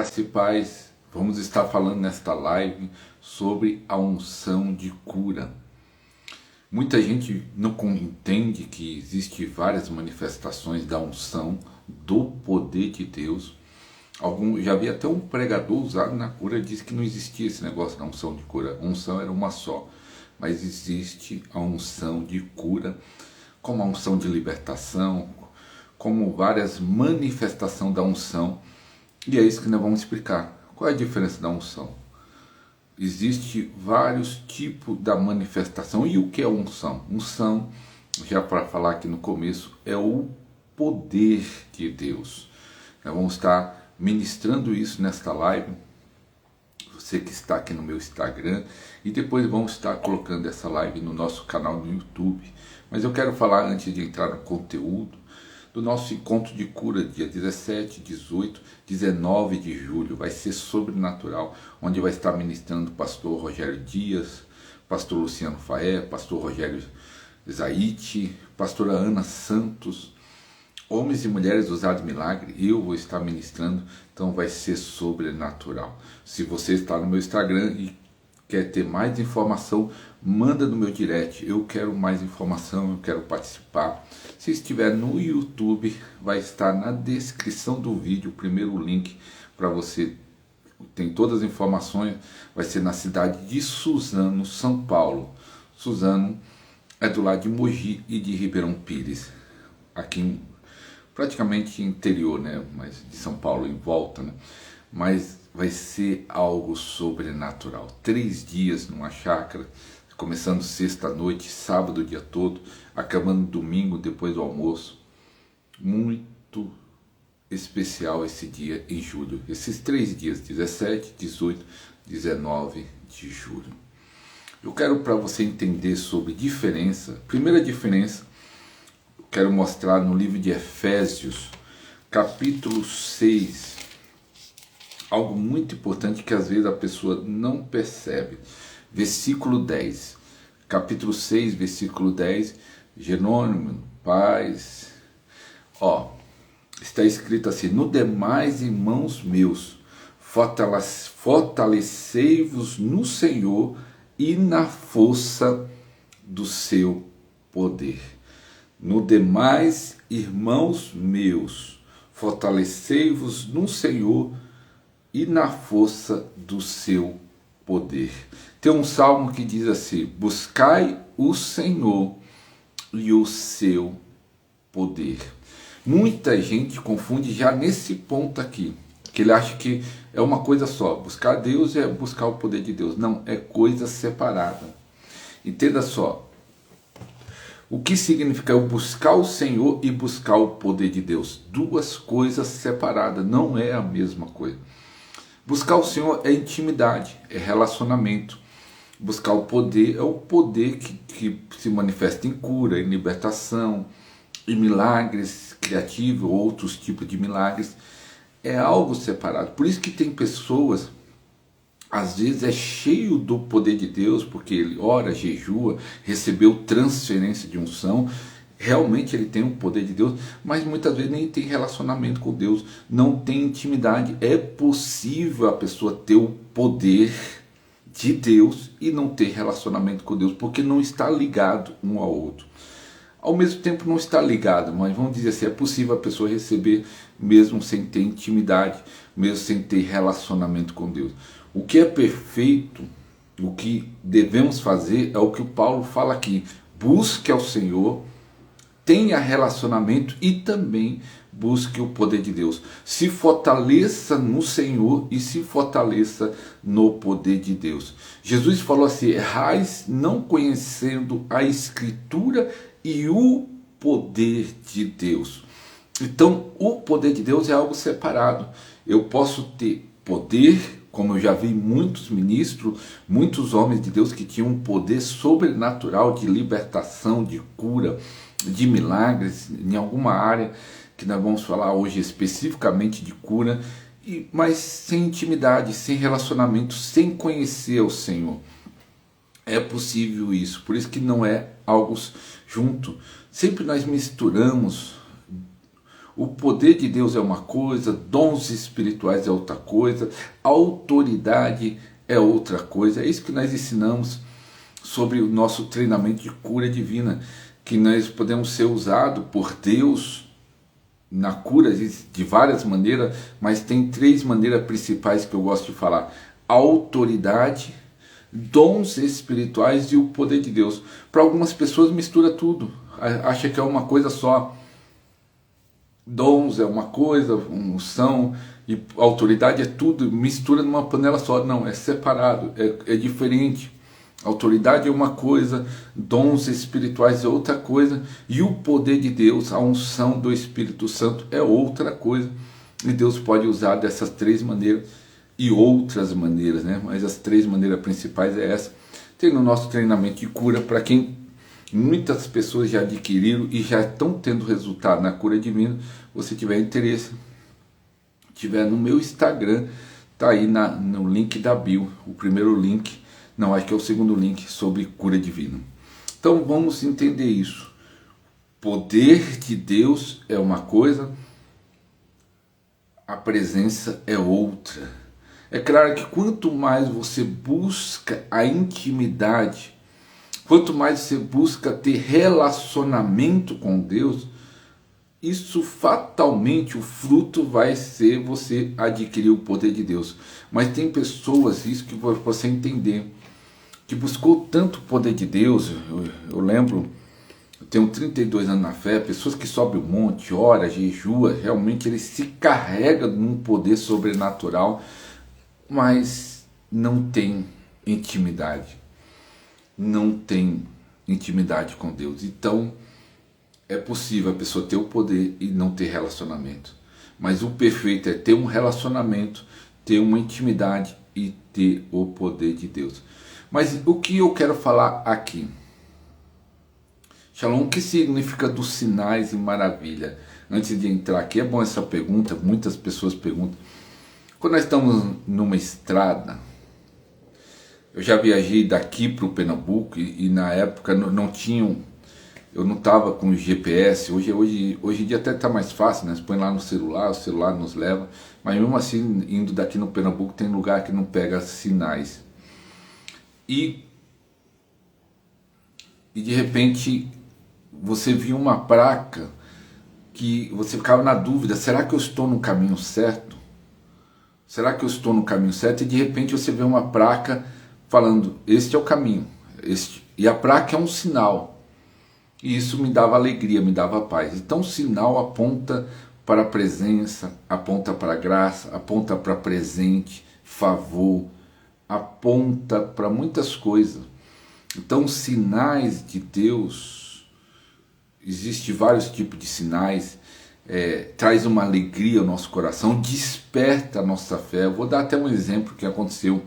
Graça e paz, vamos estar falando nesta live sobre a unção de cura. Muita gente não entende que existe várias manifestações da unção, do poder de Deus. Já vi até um pregador usado na cura, disse que não existia esse negócio da unção de cura. A unção era uma só, mas existe a unção de cura, como a unção de libertação, como várias manifestações da unção. E é isso que nós vamos explicar. Qual é a diferença da unção? Existe vários tipos da manifestação. E o que é unção? Unção, já para falar aqui no começo, é o poder de Deus. Nós vamos estar ministrando isso nesta live. Você que está aqui no meu Instagram. E depois vamos estar colocando essa live no nosso canal no YouTube. Mas eu quero falar, antes de entrar no conteúdo, do nosso encontro de cura, dia 17, 18, 19 de julho. Vai ser sobrenatural, onde vai estar ministrando o pastor Rogério Dias, pastor Luciano Faé, pastor Rogério Zaite, pastora Ana Santos, homens e mulheres usados em milagre. Eu vou estar ministrando, então vai ser sobrenatural. Se você está no meu Instagram e quer ter mais informação, manda no meu direct. Eu quero mais informação, eu quero participar. Se estiver no YouTube, vai estar na descrição do vídeo o primeiro link para você. Tem todas as informações. Vai ser na cidade de Suzano, São Paulo. Suzano é do lado de Mogi e de Ribeirão Pires, aqui praticamente interior, né? Mas de São Paulo em volta, né? Mas vai ser algo sobrenatural. 3 dias numa chácara, começando sexta-noite, sábado o dia todo, acabando domingo depois do almoço. Muito especial esse dia em julho. Esses 3 dias, 17, 18, 19 de julho. Eu quero, para você entender sobre diferença, primeira diferença, eu quero mostrar no livro de Efésios, capítulo 6, algo muito importante que às vezes a pessoa não percebe. Versículo 10, capítulo 6, versículo 10, Jerônimo, paz, está escrito assim: no demais, irmãos meus, fortalecei-vos no Senhor e na força do seu poder. No demais, irmãos meus, fortalecei-vos no Senhor e na força do seu poder. Tem um salmo que diz assim: buscai o Senhor e o seu poder. Muita gente confunde já nesse ponto aqui, que ele acha que é uma coisa só. Buscar Deus é buscar o poder de Deus. Não, é coisa separada. Entenda só. O que significa eu buscar o Senhor e buscar o poder de Deus? Duas coisas separadas, não é a mesma coisa. Buscar o Senhor é intimidade, é relacionamento. Buscar o poder é o poder que se manifesta em cura, em libertação, em milagres criativos, outros tipos de milagres. É algo separado. Por isso que tem pessoas, às vezes é cheio do poder de Deus, porque ele ora, jejua, recebeu transferência de unção, realmente ele tem o poder de Deus, mas muitas vezes nem tem relacionamento com Deus, não tem intimidade. É possível a pessoa ter o poder de Deus e não ter relacionamento com Deus, porque não está ligado um ao outro. Ao mesmo tempo não está ligado, mas vamos dizer assim, é possível a pessoa receber mesmo sem ter intimidade, mesmo sem ter relacionamento com Deus. O que é perfeito, o que devemos fazer é o que o Paulo fala aqui: busque ao Senhor, tenha relacionamento e também busque o poder de Deus. Se fortaleça no Senhor e se fortaleça no poder de Deus. Jesus falou assim: errais não conhecendo a Escritura e o poder de Deus. Então o poder de Deus é algo separado. Eu posso ter poder, como eu já vi muitos ministros, muitos homens de Deus que tinham um poder sobrenatural de libertação, de cura, de milagres, em alguma área que nós vamos falar hoje especificamente de cura, mas sem intimidade, sem relacionamento, sem conhecer o Senhor. É possível isso, por isso que não é algo junto. Sempre nós misturamos O poder de Deus é uma coisa, dons espirituais é outra coisa, autoridade é outra coisa. É isso que nós ensinamos sobre o nosso treinamento de cura divina, que nós podemos ser usados por Deus na cura de várias maneiras, mas tem 3 maneiras principais que eu gosto de falar: autoridade, dons espirituais e o poder de Deus. Para algumas pessoas mistura tudo, acha que é uma coisa só. Dons é uma coisa, unção e autoridade é tudo, mistura numa panela só. Não, é separado, é diferente. Autoridade é uma coisa, dons espirituais é outra coisa, e o poder de Deus, a unção do Espírito Santo é outra coisa. E Deus pode usar dessas 3 maneiras e outras maneiras, né? Mas as 3 maneiras principais é essa. Tem no nosso treinamento de cura, para quem muitas pessoas já adquiriram e já estão tendo resultado na cura divina. Se tiver interesse, tiver no meu Instagram, tá aí no link da bio, o primeiro link. Não, acho que é o segundo link sobre cura divina. Então vamos entender isso. Poder de Deus é uma coisa, a presença é outra. É claro que quanto mais você busca a intimidade, quanto mais você busca ter relacionamento com Deus, isso fatalmente o fruto vai ser você adquirir o poder de Deus. Mas tem pessoas, isso que você entender, que buscou tanto o poder de Deus. Eu lembro, eu tenho 32 anos na fé, pessoas que sobem o monte, ora, jejua, realmente eles se carregam num poder sobrenatural, mas não tem intimidade. Não tem intimidade com Deus. Então, é possível a pessoa ter o poder e não ter relacionamento. Mas o perfeito é ter um relacionamento, ter uma intimidade e ter o poder de Deus. Mas o que eu quero falar aqui? Shalom, o que significa dos sinais e maravilha? Antes de entrar aqui, é bom essa pergunta, muitas pessoas perguntam. Quando nós estamos numa estrada, eu já viajei daqui para o Pernambuco e na época não tinham, eu não estava com GPS. Hoje em dia até está mais fácil, né? Você põe lá no celular, o celular nos leva, mas mesmo assim, indo daqui no Pernambuco, tem lugar que não pega sinais. E de repente você via uma placa que você ficava na dúvida: será que eu estou no caminho certo? Será que eu estou no caminho certo? E de repente você vê uma placa falando: este é o caminho. E a placa é um sinal. E isso me dava alegria, me dava paz. Então o sinal aponta para a presença, aponta para a graça, aponta para presente, favor, aponta para muitas coisas. Então, sinais de Deus, existem vários tipos de sinais, traz uma alegria ao nosso coração, desperta a nossa fé. Eu vou dar até um exemplo que aconteceu.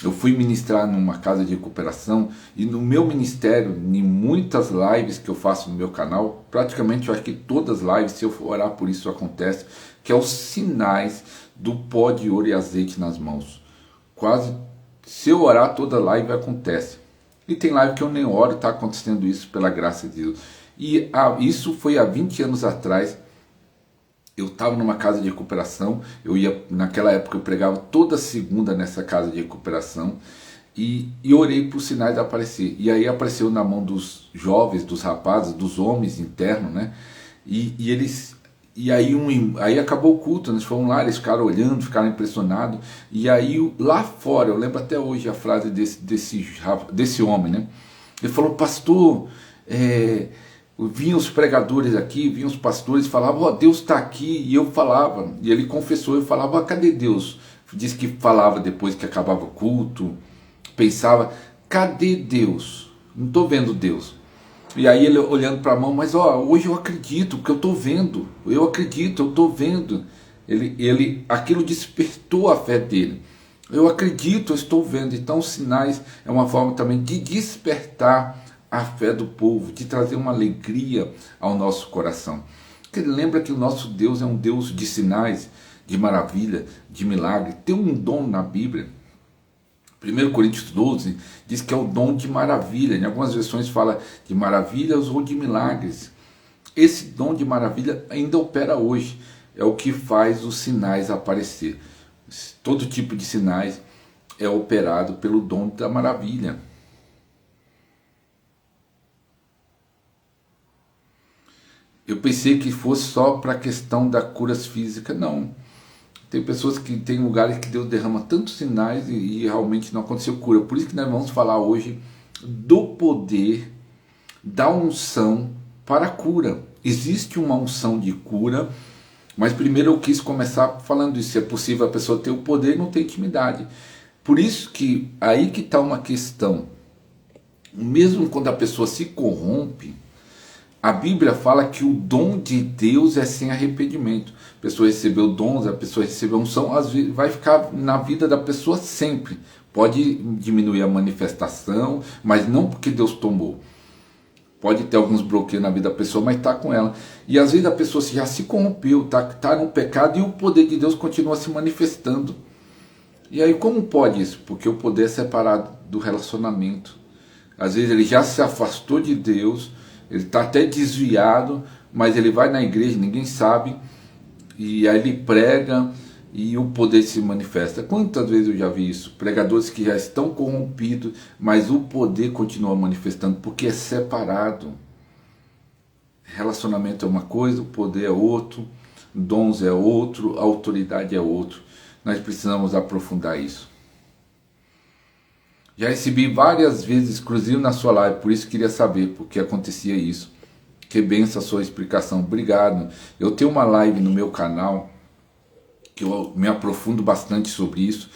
Eu fui ministrar numa casa de recuperação e no meu ministério, em muitas lives que eu faço no meu canal, praticamente eu acho que todas as lives, se eu for orar por isso, acontece, que é os sinais do pó de ouro e azeite nas mãos. Quase, se eu orar, toda live acontece. E tem live que eu nem oro, está acontecendo isso pela graça de Deus. E isso foi há 20 anos atrás. Eu estava numa casa de recuperação, naquela época eu pregava toda segunda nessa casa de recuperação e orei para os sinais aparecer. E aí apareceu na mão dos jovens, dos rapazes, dos homens internos, né? E aí acabou o culto, nós fomos lá, eles ficaram olhando, ficaram impressionados. E aí lá fora, eu lembro até hoje a frase desse homem, né? Ele falou: pastor, vinham os pregadores aqui, vinham os pastores, falavam: Deus está aqui. E eu falava, e ele confessou, eu falava: cadê Deus? Diz que falava depois que acabava o culto, pensava: cadê Deus? Não estou vendo Deus. E aí ele olhando para a mão: mas hoje eu acredito, porque eu estou vendo, eu acredito, eu estou vendo. Aquilo despertou a fé dele. Eu acredito, eu estou vendo. Então os sinais é uma forma também de despertar a fé do povo, de trazer uma alegria ao nosso coração. Porque lembra que o nosso Deus é um Deus de sinais, de maravilha, de milagre. Tem um dom na Bíblia, 1 Coríntios 12, diz que é o dom de maravilha. Em algumas versões fala de maravilhas ou de milagres. Esse dom de maravilha ainda opera hoje. É o que faz os sinais aparecer. Todo tipo de sinais é operado pelo dom da maravilha. Eu pensei que fosse só para a questão da curas física. Não. Tem pessoas que tem lugares que Deus derrama tantos sinais e realmente não aconteceu cura. Por isso que nós vamos falar hoje do poder da unção para a cura. Existe uma unção de cura, mas primeiro eu quis começar falando isso. É possível a pessoa ter o poder e não ter intimidade. Por isso que aí que está uma questão. Mesmo quando a pessoa se corrompe, a Bíblia fala que o dom de Deus é sem arrependimento. A pessoa recebeu dons, a pessoa recebeu unção, às vezes vai ficar na vida da pessoa sempre. Pode diminuir a manifestação, mas não porque Deus tomou. Pode ter alguns bloqueios na vida da pessoa, mas está com ela. E às vezes a pessoa já se corrompeu, está no pecado e o poder de Deus continua se manifestando. E aí como pode isso? Porque o poder é separado do relacionamento. Às vezes ele já se afastou de Deus, ele está até desviado, mas ele vai na igreja, ninguém sabe, e aí ele prega e o poder se manifesta. Quantas vezes eu já vi isso? Pregadores que já estão corrompidos, mas o poder continua manifestando, porque é separado. Relacionamento é uma coisa, o poder é outro, dons é outro, autoridade é outro. Nós precisamos aprofundar isso. Já recebi várias vezes exclusivo na sua live, por isso queria saber por que acontecia isso. Que benção a sua explicação, obrigado. Eu tenho uma live no meu canal, que eu me aprofundo bastante sobre isso.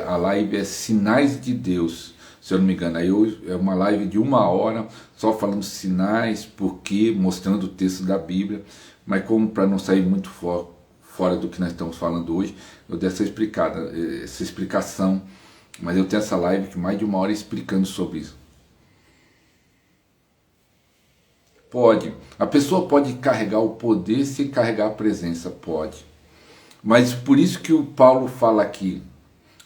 A live é Sinais de Deus, se eu não me engano. Aí é uma live de 1 hora, só falando sinais, porquê, mostrando o texto da Bíblia. Mas como para não sair muito fora do que nós estamos falando hoje, eu dei essa explicação. Mas eu tenho essa live que mais de 1 hora explicando sobre isso. Pode. A pessoa pode carregar o poder sem carregar a presença, pode. Mas por isso que o Paulo fala aqui,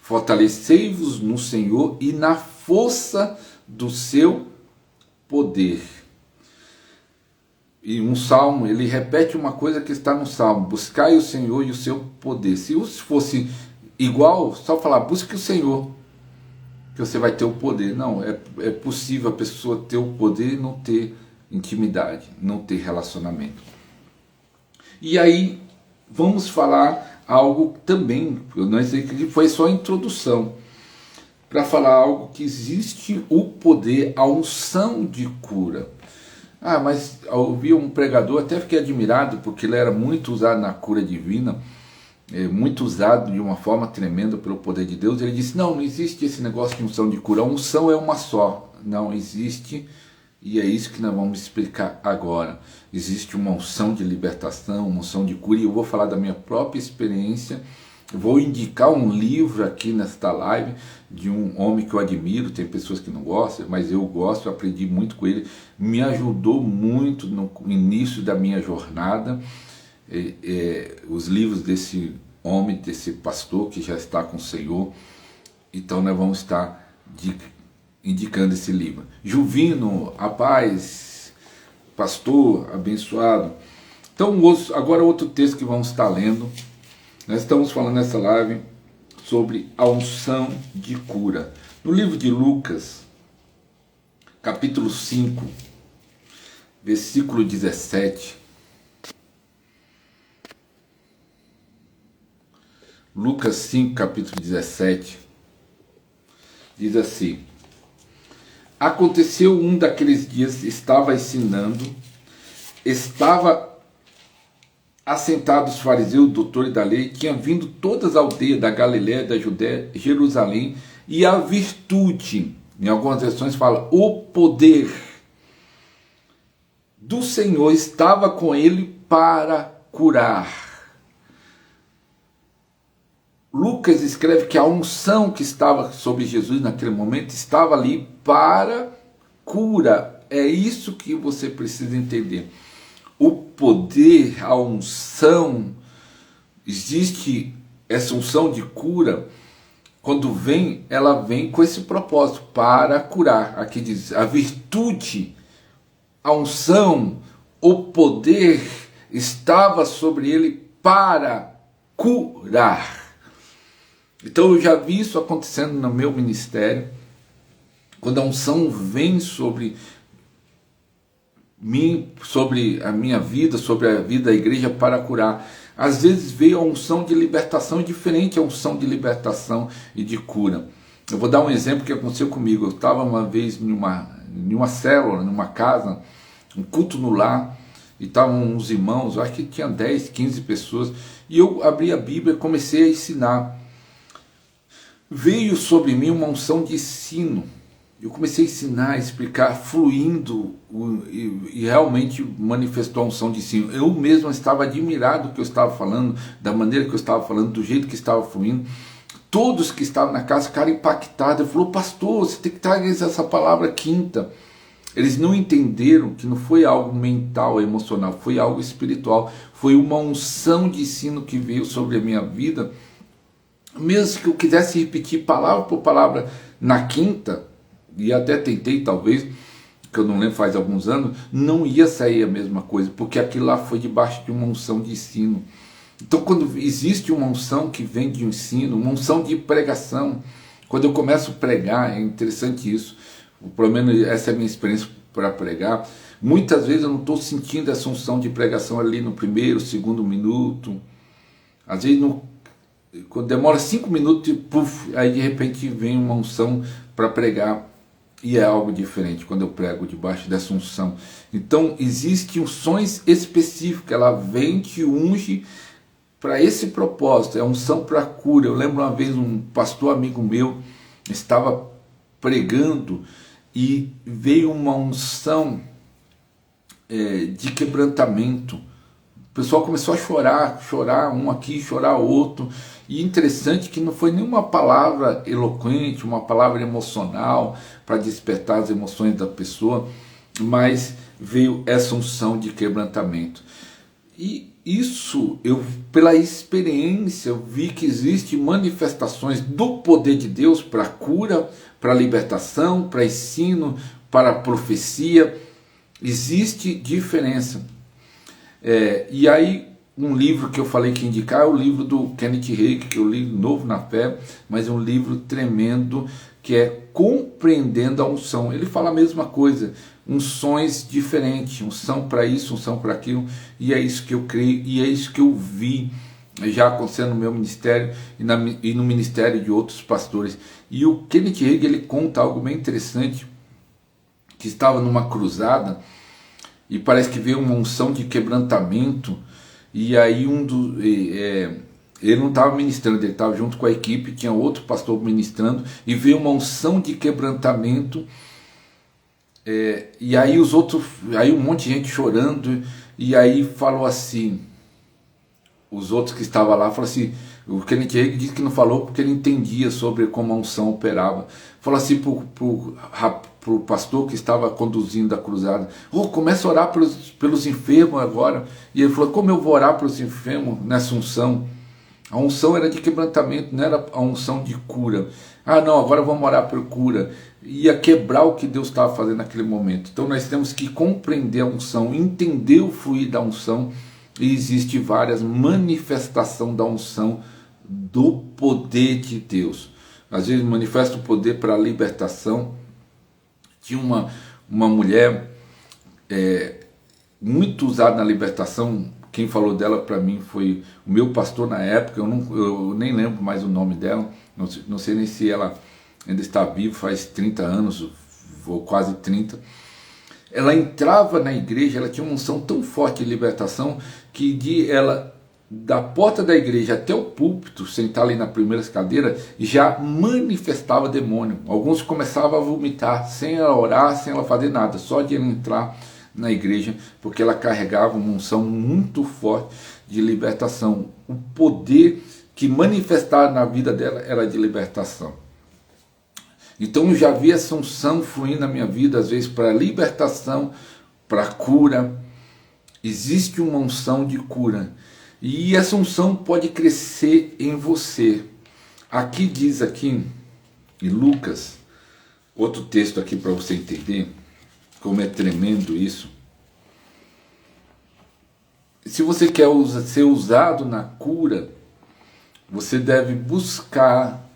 fortalecei-vos no Senhor e na força do seu poder. E um salmo, ele repete uma coisa que está no salmo, buscai o Senhor e o seu poder. Se fosse igual, só falar, busque o Senhor, que você vai ter o poder. Não, é possível a pessoa ter o poder e não ter intimidade, não ter relacionamento. E aí, vamos falar algo também, eu não sei que foi só a introdução, para falar algo que existe o poder, a unção de cura. Mas eu ouvi um pregador, até fiquei admirado, porque ele era muito usado na cura divina, muito usado de uma forma tremenda pelo poder de Deus. Ele disse, não existe esse negócio de unção de cura, a unção é uma só, não existe, e é isso que nós vamos explicar agora. Existe uma unção de libertação, uma unção de cura, e eu vou falar da minha própria experiência. Eu vou indicar um livro aqui nesta live de um homem que eu admiro, tem pessoas que não gostam, mas eu gosto, eu aprendi muito com ele, me ajudou muito no início da minha jornada. Os livros desse homem, desse pastor que já está com o Senhor. Então nós vamos estar indicando esse livro. Juvino, a paz, pastor abençoado. Então agora outro texto que vamos estar lendo. Nós estamos falando nessa live sobre a unção de cura. No livro de Lucas, capítulo 5, versículo 17. Lucas 5, capítulo 17, diz assim: aconteceu um daqueles dias, estava ensinando, estava assentados os fariseus, doutores da lei, tinha vindo todas as aldeias da Galiléia, da Judéia, Jerusalém, e a virtude, em algumas versões fala, o poder do Senhor estava com ele para curar. Lucas escreve que a unção que estava sobre Jesus naquele momento estava ali para cura. É isso que você precisa entender. O poder, a unção, existe essa unção de cura, quando vem, ela vem com esse propósito, para curar. Aqui diz, a virtude, a unção, o poder estava sobre ele para curar. Então eu já vi isso acontecendo no meu ministério, quando a unção vem sobre mim, sobre a minha vida, sobre a vida da igreja para curar. Às vezes veio a unção de libertação, é diferente a unção de libertação e de cura. Eu vou dar um exemplo que aconteceu comigo. Eu estava uma vez em uma célula, numa casa, um culto no lar, e estavam uns irmãos, eu acho que tinha 10, 15 pessoas, e eu abri a Bíblia e comecei a ensinar. Veio sobre mim uma unção de ensino. Eu comecei a ensinar, a explicar, fluindo, e realmente manifestou a unção de ensino. Eu mesmo estava admirado do que eu estava falando, da maneira que eu estava falando, do jeito que estava fluindo. Todos que estavam na casa ficaram impactados. Falou, pastor, você tem que trazer essa palavra quinta. Eles não entenderam que não foi algo mental, emocional, foi algo espiritual. Foi uma unção de ensino que veio sobre a minha vida. Mesmo que eu quisesse repetir palavra por palavra na quinta, e até tentei talvez, que eu não lembro, faz alguns anos, não ia sair a mesma coisa, porque aquilo lá foi debaixo de uma unção de ensino. Então quando existe uma unção que vem de ensino, uma unção de pregação, quando eu começo a pregar, é interessante isso, pelo menos essa é a minha experiência para pregar, muitas vezes eu não estou sentindo essa unção de pregação ali no primeiro, segundo minuto, às vezes quando demora 5 minutos, puff, aí de repente vem uma unção para pregar, e é algo diferente quando eu prego debaixo dessa unção. Então existem unções específicas, ela vem, te unge para esse propósito, é unção para cura. Eu lembro uma vez um pastor amigo meu estava pregando e veio uma unção de quebrantamento. O pessoal começou a chorar um aqui, chorar outro. E interessante que não foi nenhuma palavra eloquente, uma palavra emocional para despertar as emoções da pessoa, mas veio essa unção de quebrantamento. E isso, pela experiência, eu vi que existem manifestações do poder de Deus para cura, para libertação, para ensino, para profecia. Existe diferença. E aí, um livro que eu falei que indicar é o livro do Kenneth Hagin, que eu li novo na fé, mas é um livro tremendo, que é Compreendendo a Unção. Ele fala a mesma coisa, unções diferentes, unção para isso, unção para aquilo, e é isso que eu creio, e é isso que eu vi já acontecendo no meu ministério e no ministério de outros pastores. E o Kenneth Hagin, ele conta algo bem interessante, que estava numa cruzada, e parece que veio uma unção de quebrantamento, e aí ele não estava ministrando, ele estava junto com a equipe, tinha outro pastor ministrando, e veio uma unção de quebrantamento, e aí aí um monte de gente chorando, e aí falou assim, os outros que estavam lá, falaram assim, o Kenneth Hagin disse que não falou porque ele entendia sobre como a unção operava, falou assim para o pastor que estava conduzindo a cruzada, começa a orar pelos enfermos agora. E ele falou, como eu vou orar pelos enfermos nessa unção? A unção era de quebrantamento, não era a unção de cura. Não, agora vamos orar por cura. Ia quebrar o que Deus estava fazendo naquele momento. Então nós temos que compreender a unção, entender o fluir da unção, e existe várias manifestações da unção do poder de Deus. Às vezes manifesta o poder para a libertação. Tinha uma mulher muito usada na libertação. Quem falou dela para mim foi o meu pastor na época. Eu nem lembro mais o nome dela. Não sei nem se ela ainda está viva, faz 30 anos, ou quase 30. Ela entrava na igreja, ela tinha uma unção tão forte de libertação, que ela, da porta da igreja até o púlpito, sentar ali na primeira cadeira, já manifestava demônio. Alguns começavam a vomitar, sem ela orar, sem ela fazer nada, só de ela entrar na igreja, porque ela carregava uma unção muito forte de libertação. O poder que manifestava na vida dela era de libertação. Então eu já vi essa unção fluindo na minha vida, às vezes para libertação, para cura. Existe uma unção de cura. E essa unção pode crescer em você. Aqui diz aqui, em Lucas, outro texto aqui para você entender como é tremendo isso. Se você quer ser usado na cura, você deve buscar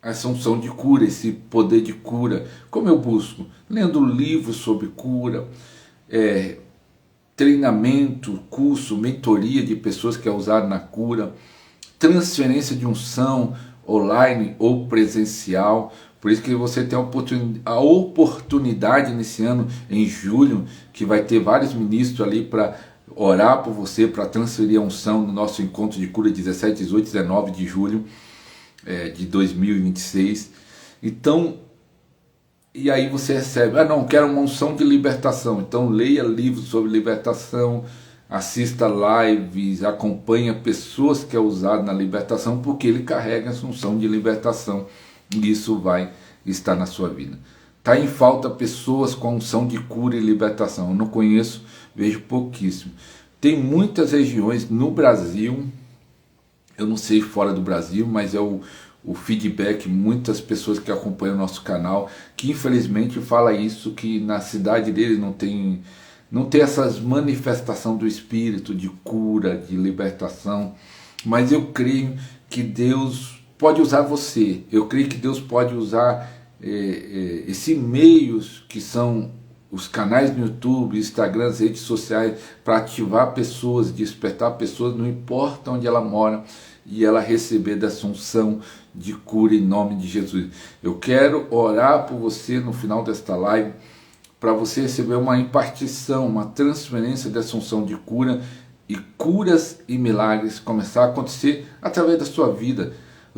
essa unção de cura, esse poder de cura. Como eu busco? Lendo livros sobre cura, treinamento, curso, mentoria de pessoas que é usado na cura, transferência de unção online ou presencial. Por isso que você tem a oportunidade nesse ano, em julho, que vai ter vários ministros ali para orar por você, para transferir a unção no nosso encontro de cura 17, 18, 19 de julho de 2026. Então, e aí você recebe, não, quero uma unção de libertação. Então leia livros sobre libertação, assista lives, acompanhe pessoas que é usado na libertação, porque ele carrega essa unção de libertação e isso vai estar na sua vida. Está em falta pessoas com unção de cura e libertação. Eu não conheço, vejo pouquíssimo. Tem muitas regiões no Brasil, eu não sei fora do Brasil, mas é o feedback, muitas pessoas que acompanham o nosso canal, que infelizmente fala isso, que na cidade dele não tem essas manifestação do Espírito, de cura, de libertação. Mas eu creio que Deus pode usar você, eu creio que Deus pode usar esses meios que são os canais no YouTube, Instagram, as redes sociais, para ativar pessoas, despertar pessoas, não importa onde ela mora, e ela receber dessa unção de cura em nome de Jesus. Eu quero orar por você no final desta live, para você receber uma impartição, uma transferência dessa unção de cura, e curas e milagres começar a acontecer através da sua vida.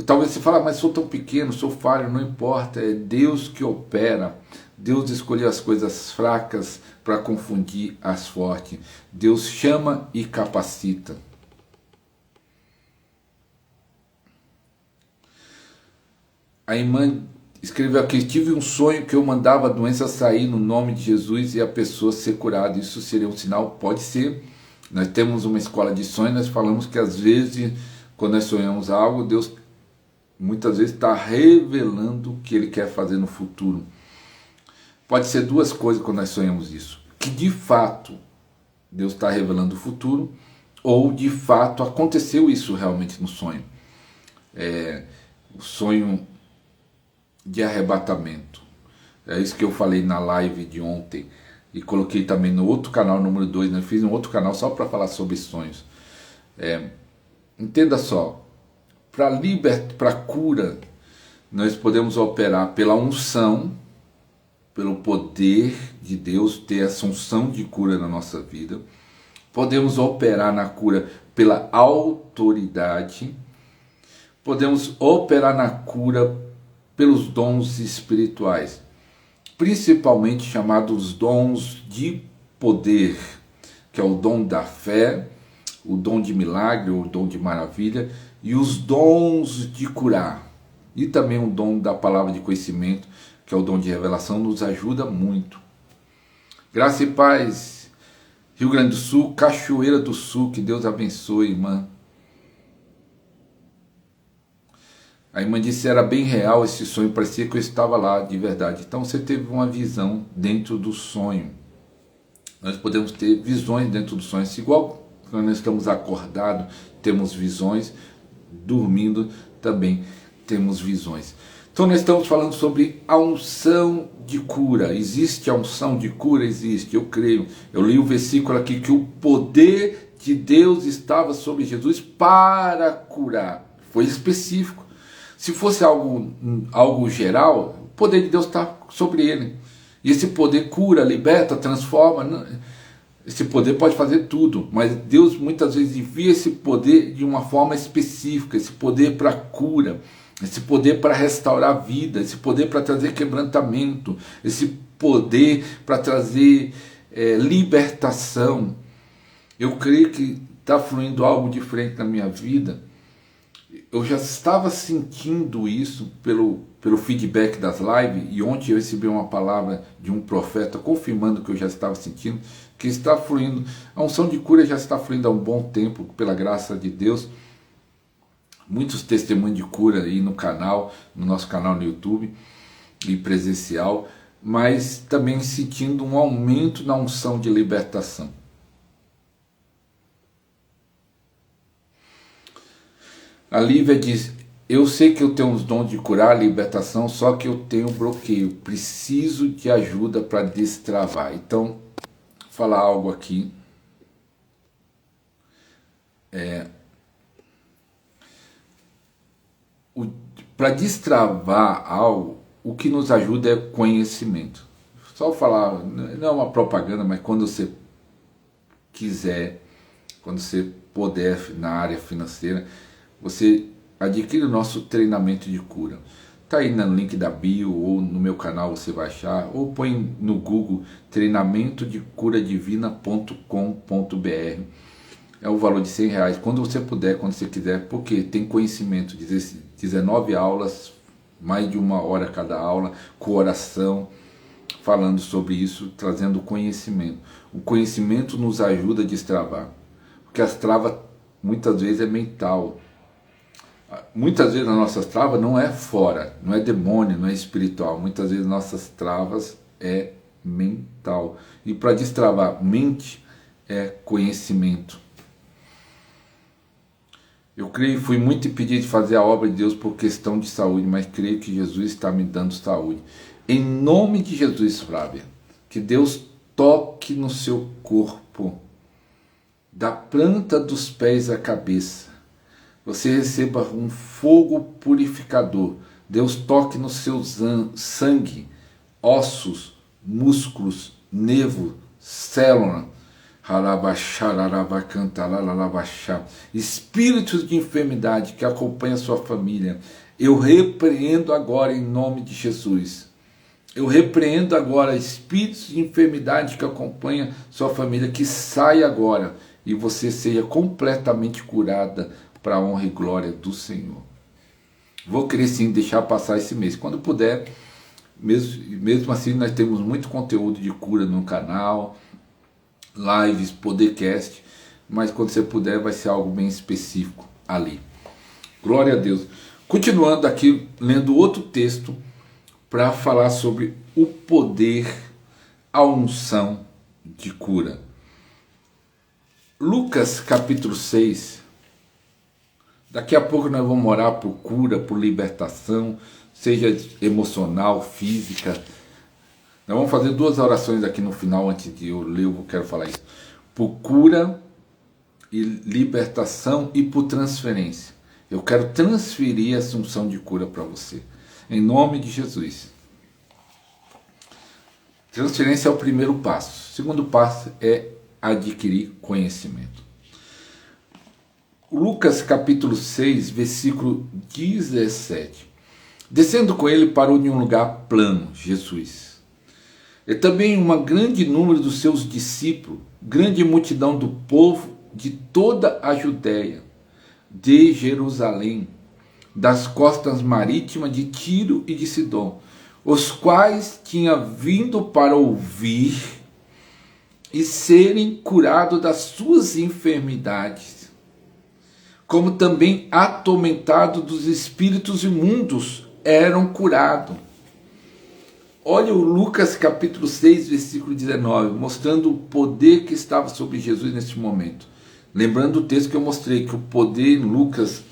Talvez você fale, mas sou tão pequeno, sou falho, não importa, é Deus que opera. Deus escolheu as coisas fracas para confundir as fortes. Deus chama e capacita. A irmã escreveu aqui, tive um sonho que eu mandava a doença sair no nome de Jesus e a pessoa ser curada. Isso seria um sinal? Pode ser. Nós temos uma escola de sonhos, nós falamos que às vezes, quando nós sonhamos algo, Deus muitas vezes está revelando o que Ele quer fazer no futuro. Pode ser duas coisas quando nós sonhamos isso. Que de fato Deus está revelando o futuro, ou de fato aconteceu isso realmente no sonho. O sonho de arrebatamento. É isso que eu falei na live de ontem. E coloquei também no outro canal, número 2. Eu fiz um outro canal só para falar sobre sonhos. Entenda só. Para cura, nós podemos operar pela unção, pelo poder de Deus, ter essa unção de cura na nossa vida. Podemos operar na cura pela autoridade. Podemos operar na cura pelos dons espirituais, principalmente chamados dons de poder, que é o dom da fé, o dom de milagre, o dom de maravilha, e os dons de curar, e também o dom da palavra de conhecimento, que é o dom de revelação, nos ajuda muito. Graça e paz, Rio Grande do Sul, Cachoeira do Sul, que Deus abençoe, irmã. A irmã disse, era bem real esse sonho, parecia que eu estava lá de verdade. Então você teve uma visão dentro do sonho. Nós podemos ter visões dentro do sonho, igual quando nós estamos acordados, temos visões, dormindo também temos visões. Então nós estamos falando sobre a unção de cura. Existe a unção de cura? Existe, eu creio. Eu li o versículo aqui que o poder de Deus estava sobre Jesus para curar. Foi específico. Se fosse algo geral, o poder de Deus está sobre ele. E esse poder cura, liberta, transforma. Esse poder pode fazer tudo, mas Deus muitas vezes envia esse poder de uma forma específica, esse poder para cura, esse poder para restaurar a vida, esse poder para trazer quebrantamento, esse poder para trazer libertação. Eu creio que está fluindo algo diferente na minha vida. Eu já estava sentindo isso pelo feedback das lives, e ontem eu recebi uma palavra de um profeta confirmando que eu já estava sentindo, que está fluindo, a unção de cura já está fluindo há um bom tempo, pela graça de Deus. Muitos testemunhos de cura aí no canal, no nosso canal no YouTube e presencial, mas também sentindo um aumento na unção de libertação. A Lívia diz: eu sei que eu tenho os dons de curar, libertação, só que eu tenho bloqueio, preciso de ajuda para destravar. Então, vou falar algo aqui. Para destravar algo, o que nos ajuda é conhecimento. Só falar, não é uma propaganda, mas quando você quiser, quando você puder na área financeira, você adquire o nosso treinamento de cura. Está aí no link da bio ou no meu canal, você vai achar, ou põe no Google treinamentodecuradivina.com.br. É o valor de R$100, quando você puder, quando você quiser, porque tem conhecimento, 19 aulas, mais de 1 hora cada aula, com oração, falando sobre isso, trazendo conhecimento. O conhecimento nos ajuda a destravar, porque as travas muitas vezes é mental. Muitas vezes as nossas travas não é fora, não é demônio, não é espiritual. Muitas vezes nossas travas é mental. E para destravar mente é conhecimento. Eu creio, fui muito impedido de fazer a obra de Deus por questão de saúde, mas creio que Jesus está me dando saúde. Em nome de Jesus, Flávia, que Deus toque no seu corpo, da planta dos pés à cabeça. Você receba um fogo purificador. Deus toque no seu sangue, ossos, músculos, nervo, célula. Espíritos de enfermidade que acompanham a sua família, eu repreendo agora em nome de Jesus. Eu repreendo agora espíritos de enfermidade que acompanham sua família, que saia agora e você seja completamente curada para a honra e glória do Senhor. Vou querer sim deixar passar esse mês, quando puder. Mesmo assim, nós temos muito conteúdo de cura no canal, lives, podcast, mas quando você puder vai ser algo bem específico ali. Glória a Deus. Continuando aqui, lendo outro texto para falar sobre o poder, a unção de cura. Lucas capítulo 6. Daqui a pouco nós vamos orar por cura, por libertação, seja emocional, física. Nós vamos fazer 2 orações aqui no final, antes de eu ler, eu quero falar isso. Por cura e libertação e por transferência. Eu quero transferir essa unção de cura para você. Em nome de Jesus. Transferência é o primeiro passo. O segundo passo é adquirir conhecimento. Lucas capítulo 6, versículo 17. Descendo com ele, parou em um lugar plano, Jesus. E também um grande número dos seus discípulos, grande multidão do povo de toda a Judéia, de Jerusalém, das costas marítimas de Tiro e de Sidom, os quais tinham vindo para ouvir e serem curados das suas enfermidades, como também atormentados dos espíritos imundos eram curados. Olha o Lucas capítulo 6, versículo 19, mostrando o poder que estava sobre Jesus nesse momento. Lembrando o texto que eu mostrei, que o poder em Lucas, o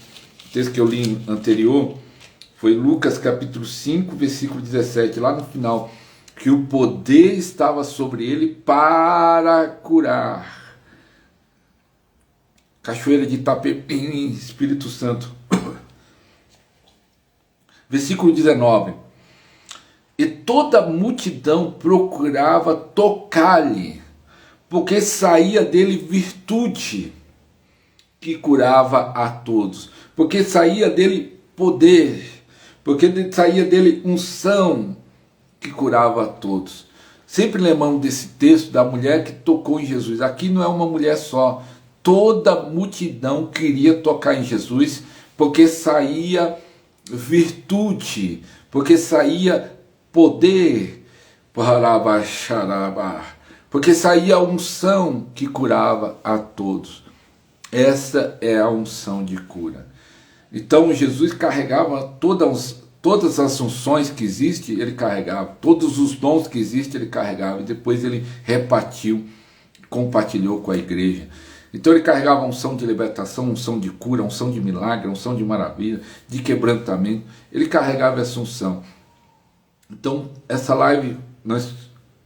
texto que eu li anterior, foi Lucas capítulo 5, versículo 17, lá no final, que o poder estava sobre ele para curar. Cachoeira de Itapemirim, Espírito Santo. Versículo 19. E toda a multidão procurava tocar-lhe, porque saía dele virtude que curava a todos, porque saía dele poder, porque saía dele unção que curava a todos. Sempre lembrando desse texto da mulher que tocou em Jesus. Aqui não é uma mulher só, toda a multidão queria tocar em Jesus, porque saía virtude, porque saía poder, porque saía a unção que curava a todos. Essa é a unção de cura. Então Jesus carregava todas as unções que existem, ele carregava, todos os dons que existem, ele carregava, e depois ele repartiu, compartilhou com a igreja. Então ele carregava a unção de libertação, unção de cura, unção de milagre, unção de maravilha, de quebrantamento. Ele carregava essa unção. Então essa live nós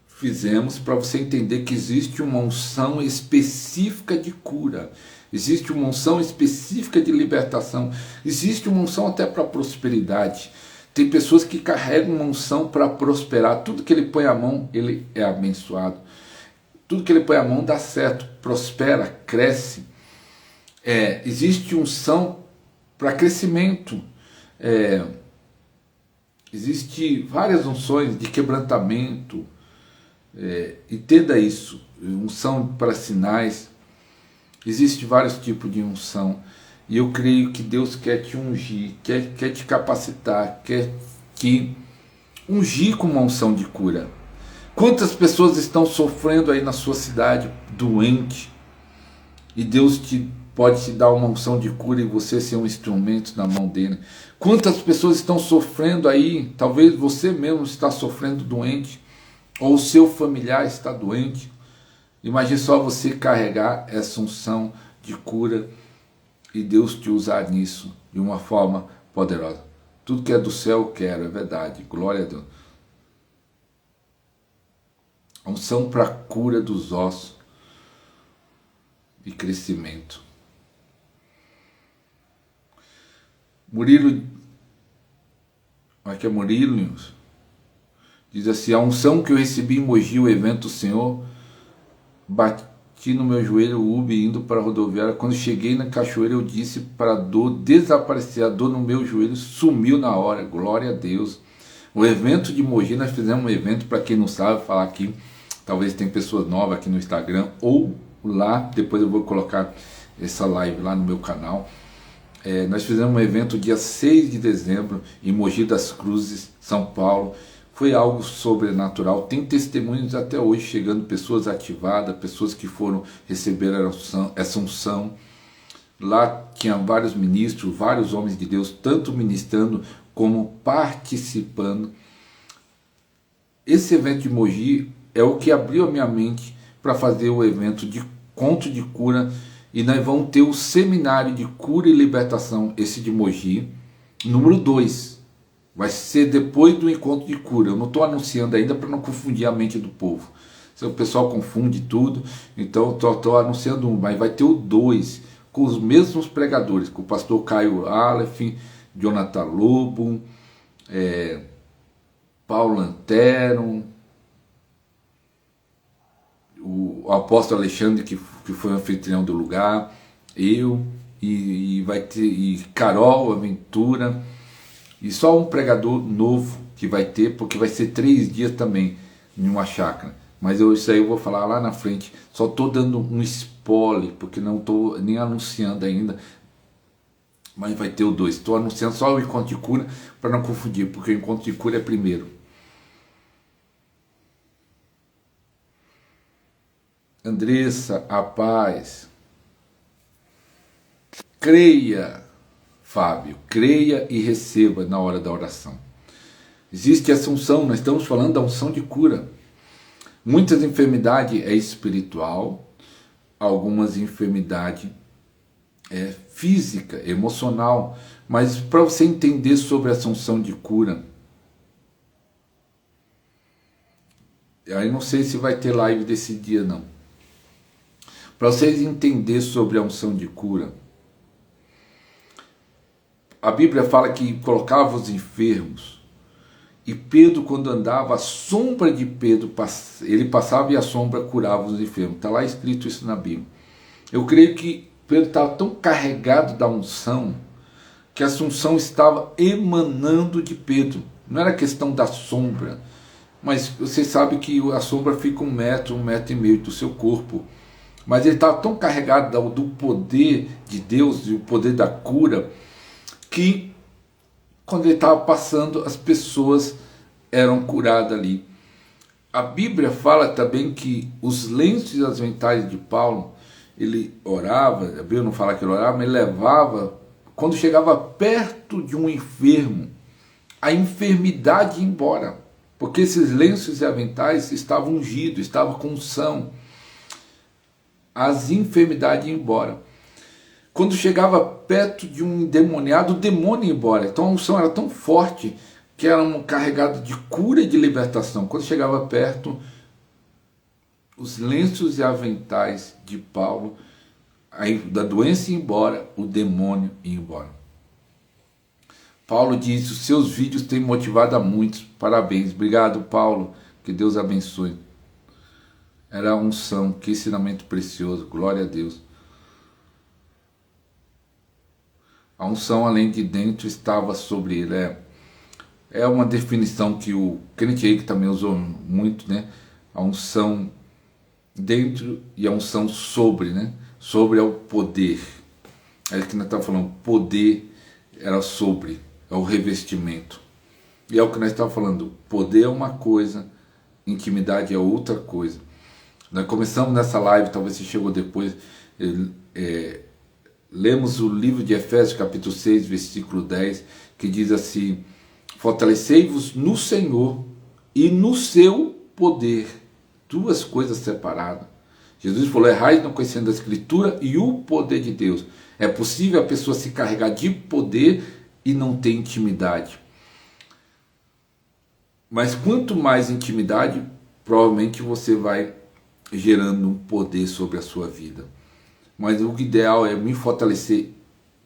fizemos para você entender que existe uma unção específica de cura, existe uma unção específica de libertação, existe uma unção até para prosperidade. Tem pessoas que carregam uma unção para prosperar. Tudo que ele põe a mão, ele é abençoado. Tudo que ele põe a mão dá certo, prospera, cresce. Existe unção para crescimento. Existe várias unções de quebrantamento. Entenda isso. Unção para sinais. Existem vários tipos de unção. E eu creio que Deus quer te ungir, quer te capacitar, quer te ungir com uma unção de cura. Quantas pessoas estão sofrendo aí na sua cidade, doente, e Deus pode te dar uma unção de cura e você ser um instrumento na mão dele. Quantas pessoas estão sofrendo aí, talvez você mesmo está sofrendo doente, ou o seu familiar está doente. Imagine só você carregar essa unção de cura e Deus te usar nisso de uma forma poderosa. Tudo que é do céu eu quero, é verdade, glória a Deus. A unção para a cura dos ossos e crescimento. Murilo, aqui é Murilo, diz assim: a unção que eu recebi em Mogi, o evento do Senhor, bati no meu joelho, o Uber indo para a rodoviária. Quando cheguei na cachoeira, eu disse para a dor desaparecer. A dor no meu joelho sumiu na hora. Glória a Deus. O evento de Mogi, nós fizemos um evento, para quem não sabe, falar aqui, talvez tem pessoas novas aqui no Instagram, ou lá, depois eu vou colocar essa live lá no meu canal. Nós fizemos um evento dia 6 de dezembro, em Mogi das Cruzes, São Paulo. Foi algo sobrenatural. Tem testemunhos até hoje chegando, pessoas ativadas, pessoas que foram receber essa unção. Lá tinha vários ministros, vários homens de Deus, tanto ministrando como participando. Esse evento de Mogi é o que abriu a minha mente para fazer o evento de conto de cura. E nós vamos ter o seminário de cura e libertação, esse de Mogi, número 2. Vai ser depois do encontro de cura. Eu não estou anunciando ainda para não confundir a mente do povo. O pessoal confunde tudo, então estou anunciando um, mas vai ter o 2, com os mesmos pregadores, com o pastor Caio Aleph, Jonathan Lobo, Paulo Antero, o apóstolo Alexandre, que foi o anfitrião do lugar, eu, e vai ter Carol Aventura, e só um pregador novo que vai ter, porque vai ser 3 dias também em uma chácara. Mas isso aí eu vou falar lá na frente. Só estou dando um spoiler, porque não estou nem anunciando ainda. Mas vai ter o 2. Estou anunciando só o encontro de cura para não confundir, porque o encontro de cura é primeiro. Andressa, a paz. Creia, Fábio, creia e receba na hora da oração. Existe essa unção, nós estamos falando da unção de cura. Muitas enfermidades é espiritual, algumas enfermidades é física, emocional. Mas para você entender sobre essa unção de cura, aí não sei se vai ter live desse dia não. Para vocês entenderem sobre a unção de cura, a Bíblia fala que colocava os enfermos, e Pedro, quando andava, a sombra de Pedro, ele passava e a sombra curava os enfermos. Está lá escrito isso na Bíblia. Eu creio que Pedro estava tão carregado da unção, que essa unção estava emanando de Pedro. Não era questão da sombra, mas você sabe que a sombra fica 1 metro, 1,5 metros do seu corpo. Mas ele estava tão carregado do poder de Deus e o poder da cura, que quando ele estava passando, as pessoas eram curadas ali. A Bíblia fala também que os lenços e as aventais de Paulo, ele orava, a Bíblia não fala que ele orava, mas ele levava, quando chegava perto de um enfermo, a enfermidade ia embora, porque esses lenços e aventais estavam ungidos, estavam com unção. as enfermidades iam embora. Quando chegava perto de um endemoniado, o demônio ia embora. Então a unção era tão forte que era um carregado de cura e de libertação. Quando chegava perto, os lenços e aventais de Paulo, aí da doença ia embora, o demônio ia embora. Paulo disse: os seus vídeos têm motivado a muitos. Parabéns. Obrigado, Paulo. Que Deus abençoe. Era a unção. Que ensinamento precioso. Glória a Deus. A unção, além de dentro, estava sobre ele. É uma definição que o Kenneth Hagin também usou muito, né? A unção dentro e a unção sobre, né? Sobre é o poder. É que nós estamos falando, poder era sobre, é o revestimento. E é o que nós estamos falando, poder é uma coisa, intimidade é outra coisa. Nós começamos nessa live, talvez você chegou depois, lemos o livro de Efésios capítulo 6, versículo 10, que diz assim: fortalecei-vos no Senhor e no seu poder. Duas coisas separadas. Jesus falou: errais no conhecimento da Escritura e o poder de Deus. É possível a pessoa se carregar de poder e não ter intimidade. Mas quanto mais intimidade, provavelmente você vai gerando um poder sobre a sua vida. Mas o ideal é me fortalecer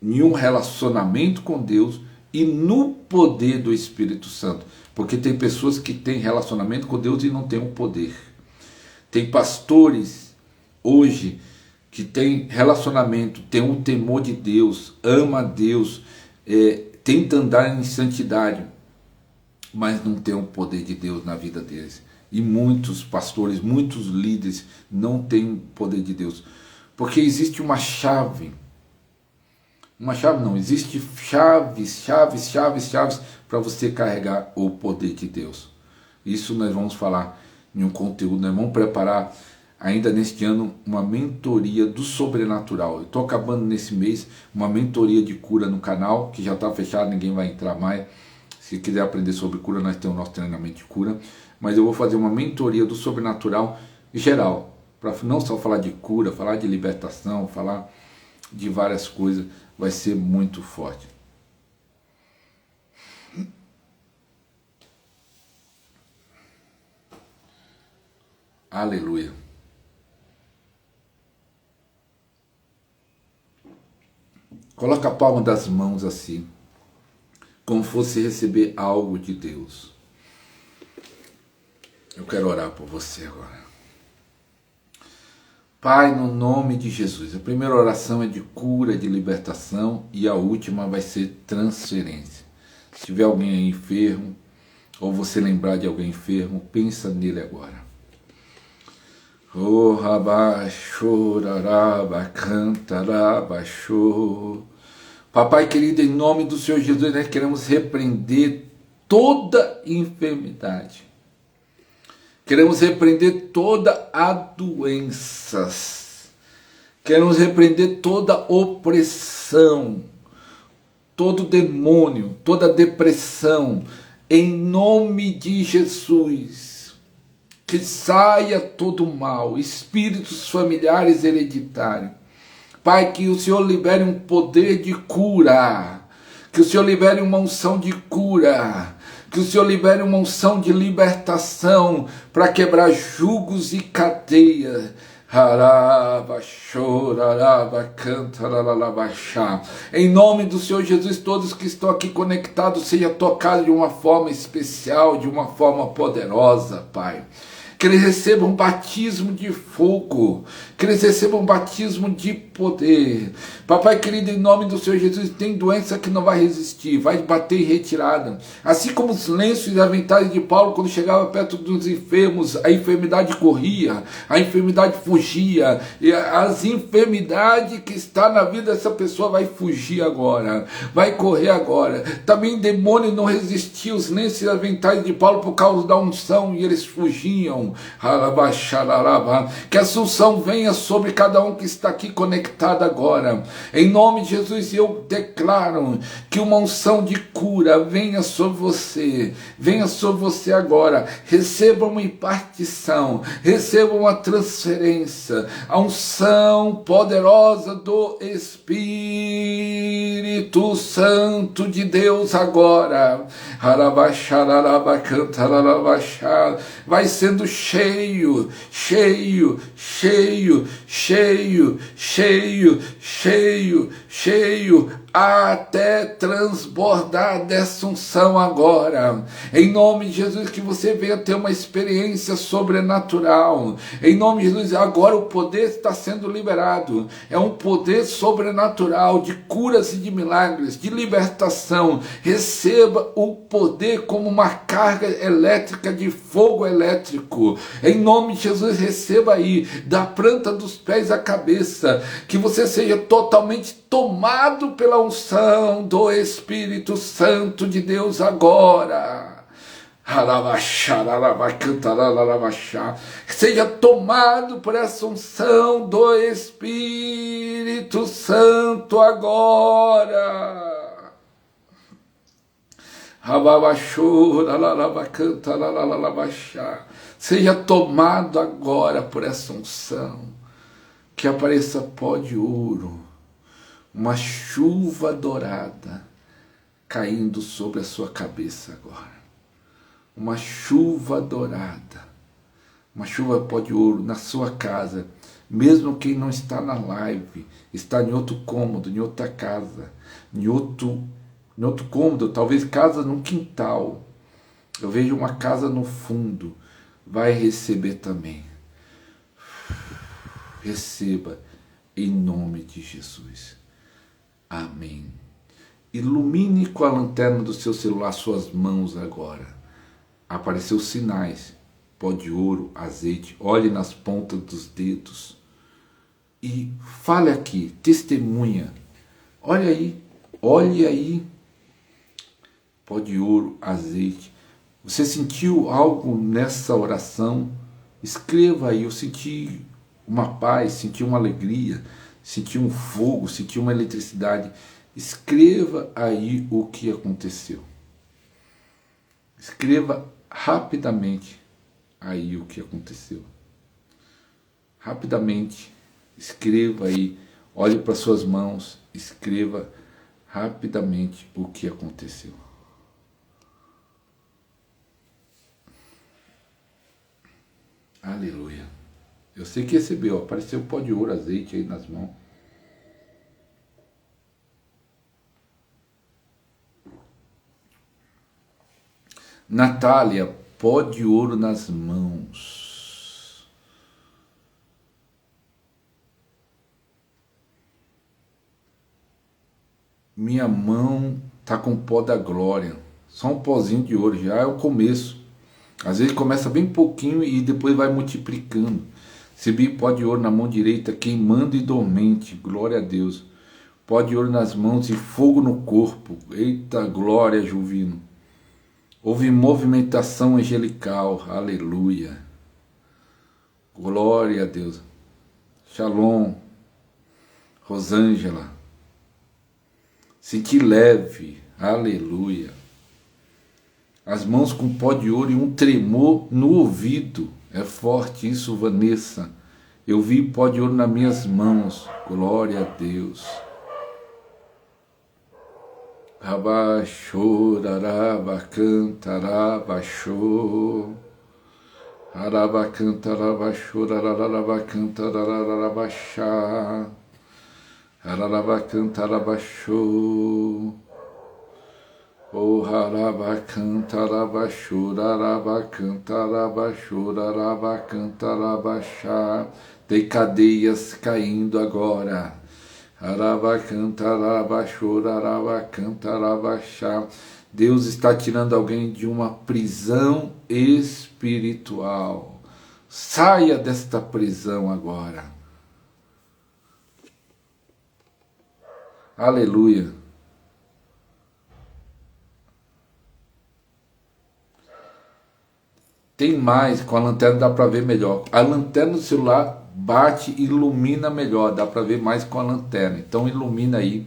em um relacionamento com Deus e no poder do Espírito Santo. Porque tem pessoas que têm relacionamento com Deus e não têm o poder. Tem pastores hoje que têm relacionamento, têm um temor de Deus, ama a Deus, tenta andar em santidade, mas não tem o poder de Deus na vida deles. E muitos pastores, muitos líderes não têm o poder de Deus. Porque existe uma chave. Uma chave não, existe chaves para você carregar o poder de Deus. Isso nós vamos falar em um conteúdo, nós vamos preparar ainda neste ano uma mentoria do sobrenatural. Eu estou acabando nesse mês uma mentoria de cura no canal, que já está fechado, ninguém vai entrar mais. Se quiser aprender sobre cura, nós temos o nosso treinamento de cura. Mas eu vou fazer uma mentoria do sobrenatural geral, para não só falar de cura, falar de libertação, falar de várias coisas. Vai ser muito forte. Aleluia. Coloca a palma das mãos assim, como fosse receber algo de Deus. Eu quero orar por você agora. Pai, no nome de Jesus, a primeira oração é de cura, de libertação, e a última vai ser transferência. Se tiver alguém aí enfermo, ou você lembrar de alguém enfermo, pensa nele agora. Oh, rabachô, raraba, cantarabachô. Papai querido, em nome do Senhor Jesus, nós queremos repreender toda enfermidade. Queremos repreender toda a doenças. Queremos repreender toda opressão, todo demônio, toda depressão, em nome de Jesus. Que saia todo mal, espíritos familiares hereditários. Pai, que o Senhor libere um poder de cura, que o Senhor libere uma unção de cura, que o Senhor libere uma unção de libertação para quebrar jugos e cadeias. Em nome do Senhor Jesus, todos que estão aqui conectados sejam tocados de uma forma especial, de uma forma poderosa, Pai. Que eles recebam um batismo de fogo, que eles recebam um batismo de poder. Papai querido, em nome do Senhor Jesus, tem doença que não vai resistir, vai bater em retirada. Assim como os lenços e aventais de Paulo, quando chegava perto dos enfermos, a enfermidade corria, a enfermidade fugia, e as enfermidades que está na vida dessa pessoa vai fugir agora, vai correr agora. Também demônio não resistia os lenços e aventais de Paulo por causa da unção, e eles fugiam. unção. Que essa unção venha sobre cada um que está aqui conectado agora. Em nome de Jesus, eu declaro que uma unção de cura venha sobre você. Venha sobre você agora. Receba uma impartição. Receba uma transferência. A unção poderosa do Espírito Santo de Deus agora. Vai sendo cheio, cheio, cheio, cheio, cheio, cheio, cheio, até transbordar dessa unção agora. Em nome de Jesus, que você venha ter uma experiência sobrenatural. Em nome de Jesus, agora o poder está sendo liberado. É um poder sobrenatural de curas e de milagres, de libertação. Receba o poder como uma carga elétrica de fogo elétrico. Em nome de Jesus, receba aí, da planta dos pés à cabeça, que você seja totalmente tomado pela unção do Espírito Santo de Deus agora. Seja tomado por essa unção do Espírito Santo agora. Seja tomado agora por essa unção. Que apareça pó de ouro, uma chuva dourada caindo sobre a sua cabeça agora. Uma chuva dourada, uma chuva pó de ouro na sua casa. Mesmo quem não está na live, está em outro cômodo, em outra casa, em outro cômodo, talvez casa num quintal. Eu vejo uma casa no fundo, vai receber também. Receba em nome de Jesus. Amém. Ilumine com a lanterna do seu celular suas mãos agora. Apareceu sinais, pó de ouro, azeite. Olhe nas pontas dos dedos e fale aqui, testemunha. Olha aí, olhe aí. Pó de ouro, azeite. Você sentiu algo nessa oração? Escreva aí, eu senti uma paz, senti uma alegria, senti um fogo, senti uma eletricidade. Escreva aí o que aconteceu. Escreva rapidamente aí o que aconteceu. Rapidamente, escreva aí, olhe para suas mãos, escreva rapidamente o que aconteceu. Aleluia. Eu sei que recebeu, apareceu pó de ouro, azeite aí nas mãos. Natália, pó de ouro nas mãos. Minha mão tá com pó da glória. Só um pozinho de ouro, já é o começo. Às vezes começa bem pouquinho e depois vai multiplicando. Recebi pó de ouro na mão direita, queimando e dormente. Glória a Deus. Pó de ouro nas mãos e fogo no corpo. Eita, glória, Juvino. Houve movimentação angelical. Aleluia. Glória a Deus. Shalom. Rosângela. Senti leve. Aleluia. As mãos com pó de ouro e um tremor no ouvido. É forte isso, Vanessa. Eu vi pó de ouro nas minhas mãos. Glória a Deus. Rabaxô, rarabacanta, rabaxô. Rarabacanta, rabaxô, rarabacanta, rarabaxá. Rarabacanta, rabaxô. O harabacanta rabaxô, rarabacanta rabaxô, rarabacanta rabaxá. Tem cadeias caindo agora. Harabacanta rabaxô, rarabacanta rabaxá. Deus está tirando alguém de uma prisão espiritual. Saia desta prisão agora. Aleluia. Tem mais, com a lanterna dá para ver melhor. A lanterna do celular bate e ilumina melhor, dá para ver mais com a lanterna. Então ilumina aí,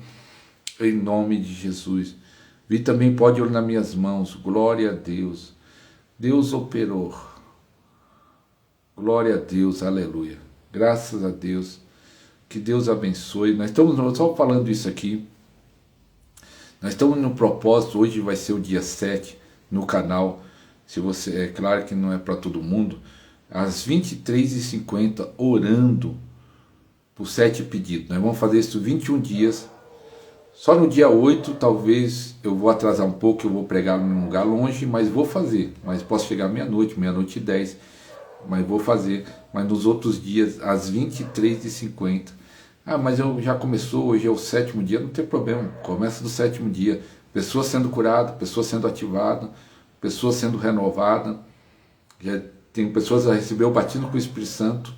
em nome de Jesus. Vi também, pode olhar nas minhas mãos, glória a Deus. Deus operou. Glória a Deus, aleluia. Graças a Deus. Que Deus abençoe. Nós estamos só falando isso aqui. Nós estamos no propósito, hoje vai ser o dia 7 no canal. Se você, é claro que não é para todo mundo, às 23h50, orando por 7 pedidos. Nós vamos fazer isso 21 dias. Só no dia 8, talvez eu vou atrasar um pouco, eu vou pregar num lugar longe, mas vou fazer. Mas posso chegar meia-noite, meia-noite e 10, mas vou fazer. Mas nos outros dias, às 23h50. Ah, mas eu já começou, hoje é o 7º dia, não tem problema. Começa do 7º dia. Pessoa sendo curada, pessoa sendo ativada, pessoa sendo renovada. Já tem pessoas a receber o batismo com o Espírito Santo,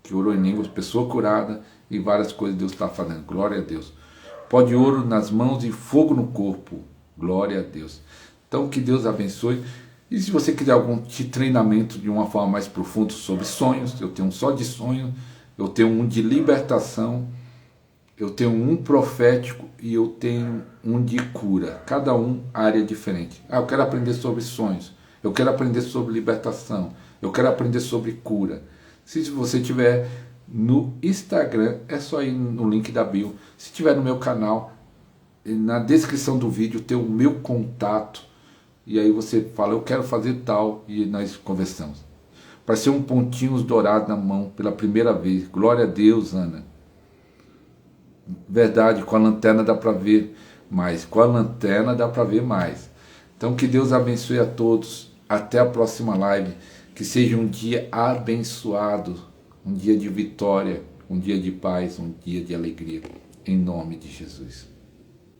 que orou em línguas, pessoa curada e várias coisas Deus está fazendo. Glória a Deus. Pó de ouro nas mãos e fogo no corpo. Glória a Deus. Então que Deus abençoe. E se você quiser algum treinamento de uma forma mais profunda sobre sonhos, eu tenho um só de sonho, eu tenho um de libertação, eu tenho um profético e eu tenho um de cura. Cada um área diferente. Ah, eu quero aprender sobre sonhos, eu quero aprender sobre libertação, eu quero aprender sobre cura. Se você tiver no Instagram, é só ir no link da bio. Se tiver no meu canal, na descrição do vídeo tem o meu contato. E aí você fala, eu quero fazer tal, e nós conversamos. Parecia um pontinho dourado na mão pela primeira vez. Glória a Deus, Ana. Verdade, com a lanterna dá para ver mais. Com a lanterna dá para ver mais. Então que Deus abençoe a todos. Até a próxima live. Que seja um dia abençoado. Um dia de vitória. Um dia de paz. Um dia de alegria. Em nome de Jesus.